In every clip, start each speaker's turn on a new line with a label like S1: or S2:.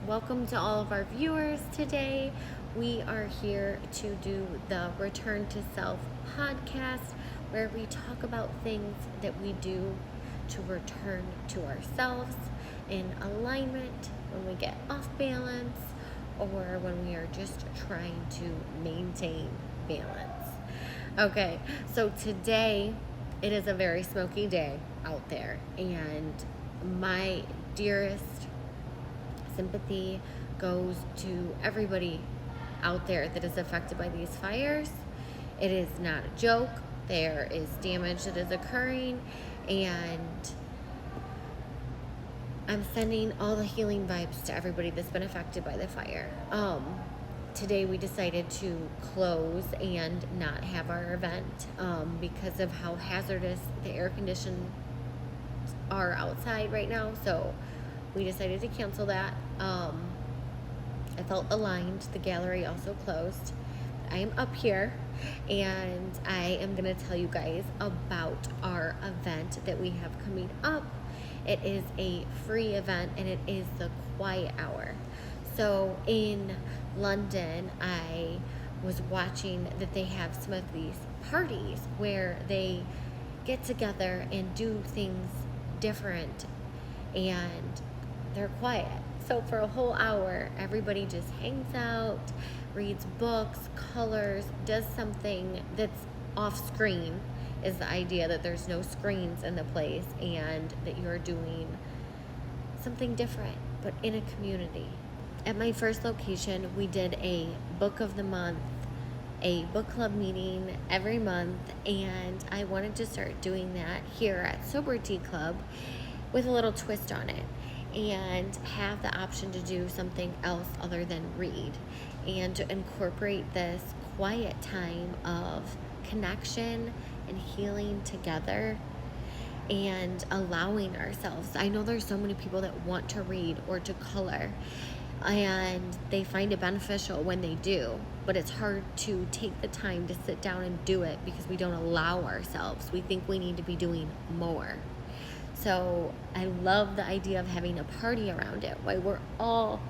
S1: welcome to all of our viewers today. We are here to do the Return to Self podcast where we talk about things that we do to return to ourselves in alignment when we get off balance or when we are just trying to maintain balance. Okay, so today it is a very smoky day out there, and my dearest sympathy goes to everybody out there that is affected by these fires. It is not a joke. There is damage that is occurring, and I'm sending all the healing vibes to everybody that's been affected by the fire. Today we decided to close and not have our event because of how hazardous the air conditions are outside right now. So we decided to cancel that. I felt aligned. The gallery also closed. I am up here and I am going to tell you guys about our event that we have coming up. It is a free event and it is the Quiet Hour. So in London, I was watching that they have some of these parties where they get together and do things different and they're quiet. So for a whole hour, everybody just hangs out, reads books, colors, does something that's off screen, is the idea that there's no screens in the place and that you're doing something different, but in a community. At my first location, we did a book of the month, a book club meeting every month, and I wanted to start doing that here at Sober Tea Club with a little twist on it and have the option to do something else other than read and to incorporate this quiet time of connection and healing together and allowing ourselves. I know there's so many people that want to read or to color and they find it beneficial when they do, but it's hard to take the time to sit down and do it because we don't allow ourselves. We think we need to be doing more. So I love the idea of having a party around it, why we're all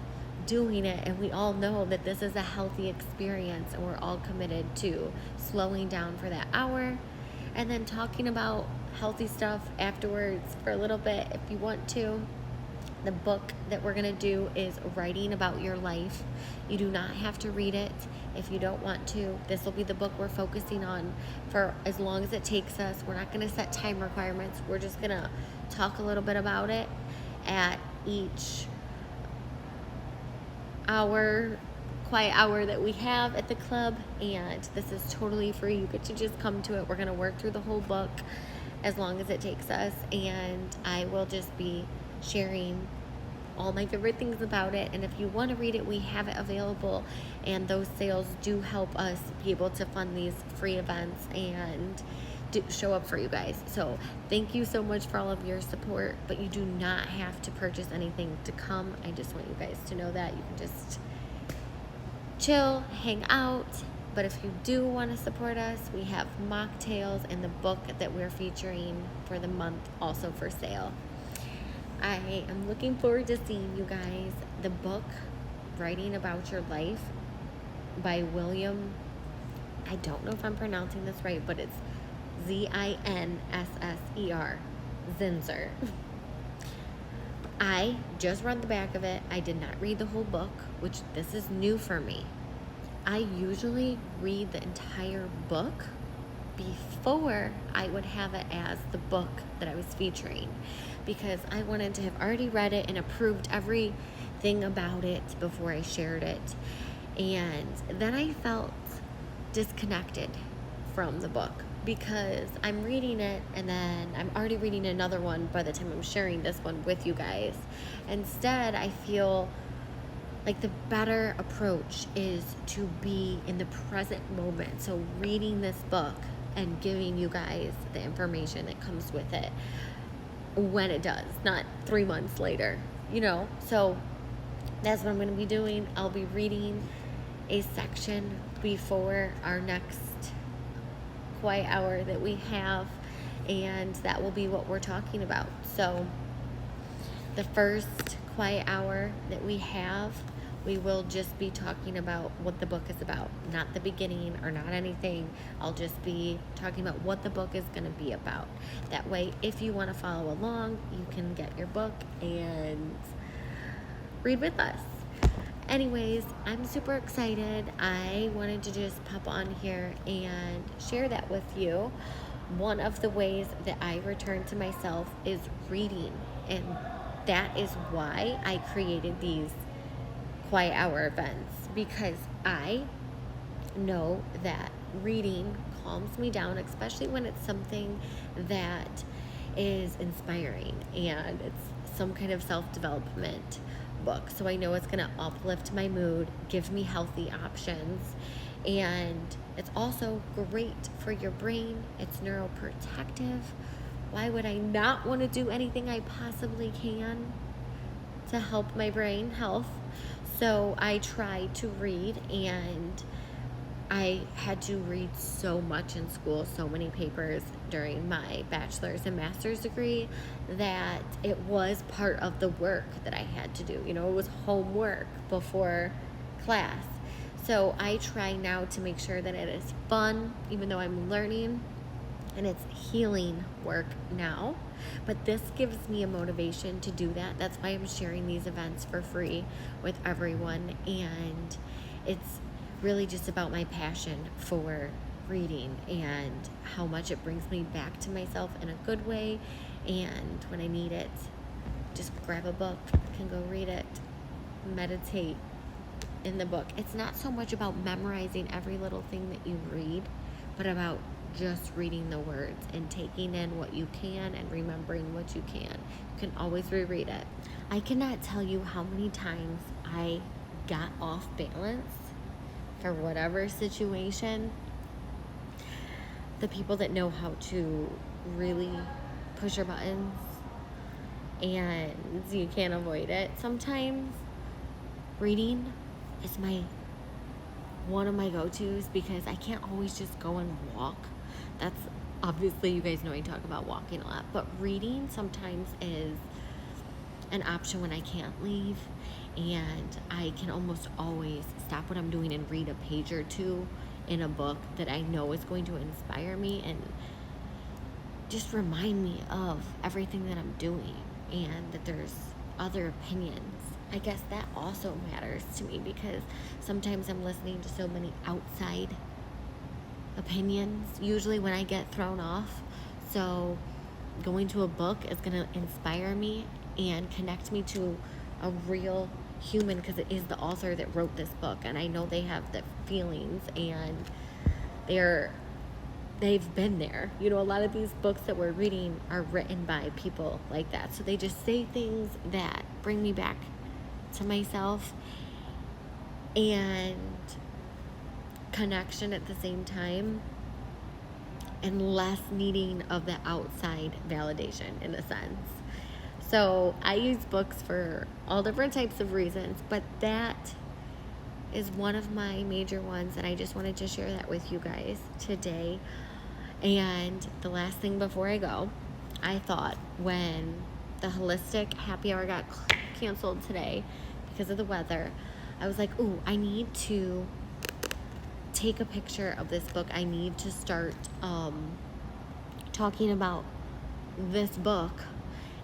S1: doing it and we all know that this is a healthy experience and we're all committed to slowing down for that hour and then talking about healthy stuff afterwards for a little bit if you want to. The book that we're going to do is Writing About Your Life. You do not have to read it if you don't want to. This will be the book we're focusing on for as long as it takes us. We're not going to set time requirements. We're just going to talk a little bit about it at each quiet hour that we have at the club, and this is totally free. You get to just come to it. We're going to work through the whole book as long as it takes us, and I will just be sharing all my favorite things about it. And if you want to read it, we have it available, and those sales do help us be able to fund these free events and show up for you guys. So thank you so much for all of your support, but you do not have to purchase anything to come. I just want you guys to know that you can just chill, hang out. But if you do want to support us, we have mocktails and the book that we're featuring for the month also for sale. I am looking forward to seeing you guys. The book, Writing About Your Life by William, I don't know if I'm pronouncing this right, but it's Zinsser, Zinsser. I just read the back of it. I did not read the whole book, which this is new for me. I usually read the entire book before I would have it as the book that I was featuring, because I wanted to have already read it and approved everything about it before I shared it. And then I felt disconnected from the book because I'm reading it and then I'm already reading another one by the time I'm sharing this one with you guys. Instead, I feel like the better approach is to be in the present moment. So reading this book and giving you guys the information that comes with it when it does, not 3 months later, So that's what I'm going to be doing. I'll be reading a section before our next quiet hour that we have, and that will be what we're talking about. So the first quiet hour that we have, we will just be talking about what the book is about, not the beginning or not anything. I'll just be talking about what the book is going to be about. That way, if you want to follow along, you can get your book and read with us. Anyways, I'm super excited. I wanted to just pop on here and share that with you. One of the ways that I return to myself is reading, and that is why I created these quiet hour events, because I know that reading calms me down, especially when it's something that is inspiring and it's some kind of self-development book. So I know it's going to uplift my mood, give me healthy options, and it's also great for your brain. It's neuroprotective. Why would I not want to do anything I possibly can to help my brain health? So I try to read, and I had to read so much in school, so many papers during my bachelor's and master's degree, that it was part of the work that I had to do. You know, it was homework before class. So I try now to make sure that it is fun, even though I'm learning, and it's healing work now. But this gives me a motivation to do that. That's why I'm sharing these events for free with everyone. And it's really just about my passion for reading and how much it brings me back to myself in a good way. And when I need it, just grab a book, can go read it, meditate in the book. It's not so much about memorizing every little thing that you read, but about just reading the words and taking in what you can and remembering what you can. You can always reread it. I cannot tell you how many times I got off balance for whatever situation. The people that know how to really push your buttons, and you can't avoid it sometimes. Reading is one of my go-tos, because I can't always just go and walk. That's obviously, you guys know I talk about walking a lot, but reading sometimes is an option when I can't leave, and I can almost always stop what I'm doing and read a page or two in a book that I know is going to inspire me and just remind me of everything that I'm doing, and that there's other opinions. I guess that also matters to me, because sometimes I'm listening to so many outside opinions, usually when I get thrown off. So going to a book is going to inspire me and connect me to a real human, because it is the author that wrote this book, and I know they have the feelings, and they've been there. You know, a lot of these books that we're reading are written by people like that, so they just say things that bring me back to myself and connection at the same time, and less needing of the outside validation, in a sense. So I use books for all different types of reasons, but that is one of my major ones, and I just wanted to share that with you guys today. And the last thing before I go, I thought, when the Holistic Happy Hour got canceled today because of the weather, I was like, ooh, I need to take a picture of this book. I need to start talking about this book.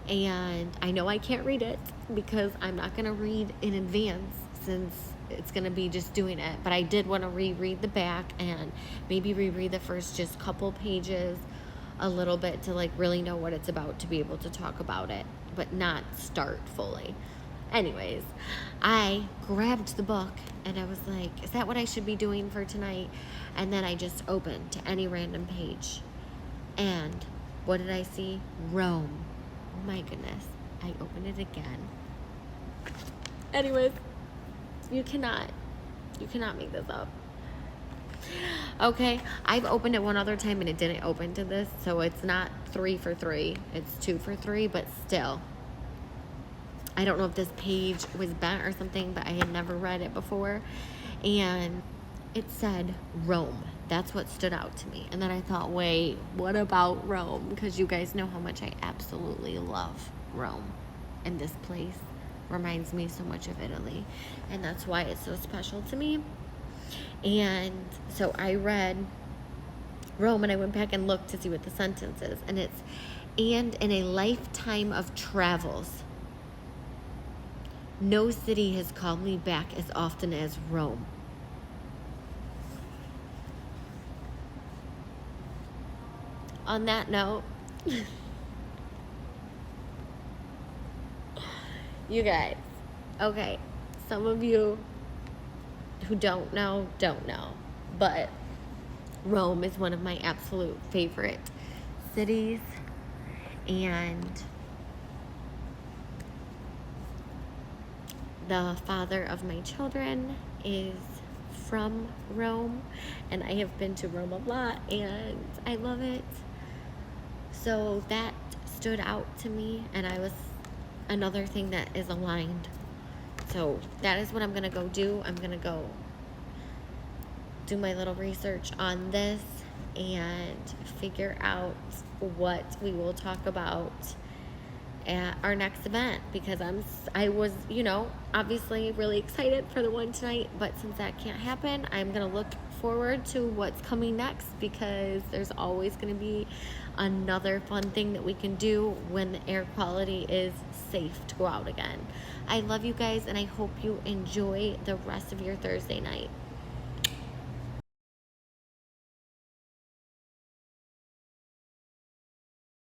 S1: And I know I can't read it, because I'm not going to read in advance, since it's going to be just doing it. But I did want to reread the back and maybe reread the first just couple pages a little bit, to like really know what it's about, to be able to talk about it, but not start fully. Anyways, I grabbed the book and I was like, is that what I should be doing for tonight? And then I just opened to any random page. And what did I see? Rome. Oh my goodness. I opened it again. Anyways, you cannot make this up. Okay, I've opened it one other time and it didn't open to this, so it's not 3 for 3. It's 2 for 3, but still. I don't know if this page was bent or something, but I had never read it before. And it said Rome. That's what stood out to me. And then I thought, wait, what about Rome? Because you guys know how much I absolutely love Rome. And this place reminds me so much of Italy, and that's why it's so special to me. And so I read Rome, and I went back and looked to see what the sentence is, and it's, and in a lifetime of travels, no city has called me back as often as Rome. On that note, you guys, okay, some of you who don't know, but Rome is one of my absolute favorite cities, and the father of my children is from Rome, and I have been to Rome a lot, and I love it. So that stood out to me, and I was another thing that is aligned. So that is what I'm gonna go do. I'm gonna go do my little research on this and figure out what we will talk about at our next event, because I was, obviously really excited for the one tonight, but since that can't happen, I'm gonna look forward to what's coming next, because there's always gonna be another fun thing that we can do when the air quality is safe to go out again. I love you guys, and I hope you enjoy the rest of your Thursday night.